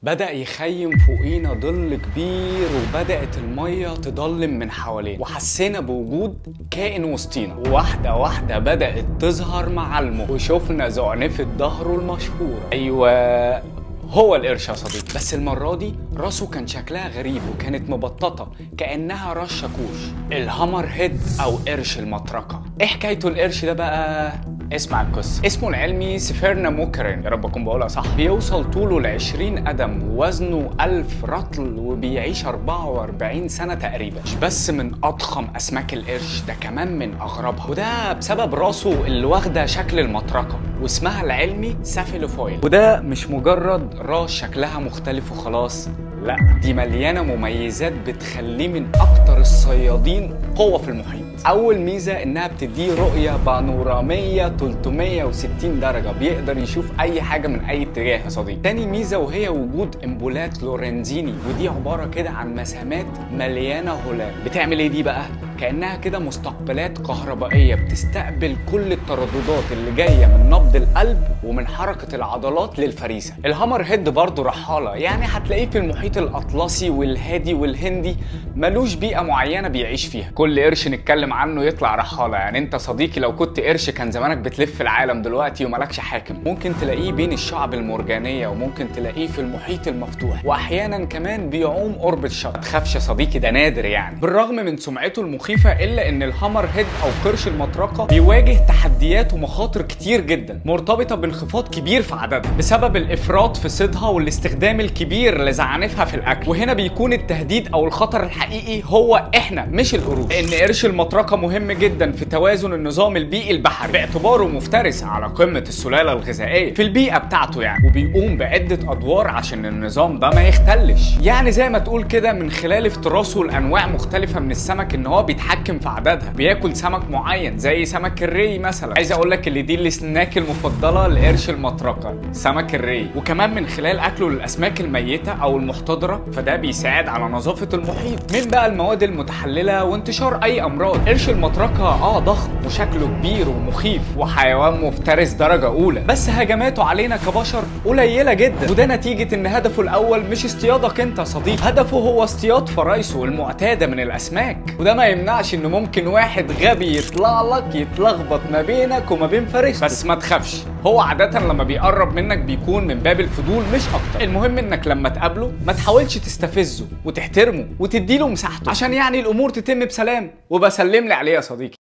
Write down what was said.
بدأ يخيم فوقينا ظل كبير وبدأت المية تضلم من حوالينا وحسينا بوجود كائن وسطينا، وواحدة واحدة بدأت تظهر معالمه وشوفنا زعنفة ظهره المشهورة. أيوة، هو القرش يا صديقي، بس المرة دي راسه كان شكلها غريب وكانت مبططة كأنها راس شاكوش، الهامر هيد أو قرش المطرقة. إيه حكايته القرش ده بقى؟ اسمع القصة. اسمه العلمي سفيرنا موكرين، يا رب أكون بقولها صح. بيوصل طوله ل20 قدم ووزنه 1000 رطل وبيعيش 44 سنة تقريبا. مش بس من أضخم أسماك القرش، ده كمان من أغربها، وده بسبب راسه اللي واخدة شكل المطرقة واسمها العلمي سافيلوفويل. وده مش مجرد راس شكلها مختلف وخلاص، لا، دي مليانة مميزات بتخليه من أكتر الصيادين قوة في المحيط. أول ميزة إنها بتديه رؤية بانورامية 360 درجة، بيقدر يشوف أي حاجة من أي اتجاه يا صديقي. تاني ميزة وهي وجود إمبولات لورنزيني، ودي عبارة كده عن مسامات مليانة هلام. بتعمل إيه دي بقى؟ كأنها كده مستقبلات كهربائية بتستقبل كل الترددات اللي جاية من نبض القلب ومن حركة العضلات للفريسة. الهامر هيد برضه رحالة، يعني هتلاقيه في المحيط الأطلسي والهادي والهندي، ملوش بيئة معينة بيعيش فيها. كل قرش نتكلم عنه يطلع رحالة. يعني انت صديقي لو كنت قرش كان زمانك بتلف العالم دلوقتي وملكش حاكم. ممكن تلاقيه بين الشعب المرجانية، وممكن تلاقيه في المحيط المفتوح، واحيانا كمان بيعوم قرب الشط. ما تخافش يا صديقي، ده نادر يعني. بالرغم من سمعته المخيفة الا ان الهامر هيد او قرش المطرقة بيواجه تحديات ومخاطر كتير جدا مرتبطة بانخفاض كبير في عددها بسبب الافراط في صيدها والاستخدام الكبير لزعانفها في الاكل. وهنا بيكون التهديد او الخطر الحقيقي هو احنا مش القروش، لان قرش المطرقة مهم جدا في توازن النظام البيئي البحري باعتباره مفترس على قمة السلالة الغذائية في البيئة بتاعته يعني، وبيقوم بعدة ادوار عشان النظام ده ما يختلش. يعني زي ما تقول كده من خلال افتراسه لانواع مختلفة من السمك ان هو بيتحكم في عددها. بياكل سمك معين زي سمك الري مثلا. عايز اقول لك اللي دي السناك المفضلة لقرش المطرقة، سمك الري. وكمان من خلال اكله للاسماك الميتة او المحتضرة، فده بيساعد على نظافة المحيط من بقى المواد المتحللة وانتشار اي امراض. قرش المطرقة ضخم وشكله كبير ومخيف وحيوان مفترس درجة اولى، بس هجماته علينا كبشر قليلة جدا، وده نتيجة ان هدفه الاول مش اصطيادك انت يا صديقي، هدفه هو اصطياد فرايسه المعتادة من الاسماك. وده ما يمنعش ان ممكن واحد غبي يطلع لك يتلخبط ما بينك وما بين فريسته، بس ما تخافش، هو عادة لما بيقرب منك بيكون من باب الفضول مش اكتر. المهم انك لما تقابله ما تحاولش تستفزه وتحترمه وتديله مساحته، عشان يعني الامور تتم بسلام. وبسلم لي عليه يا صديقي.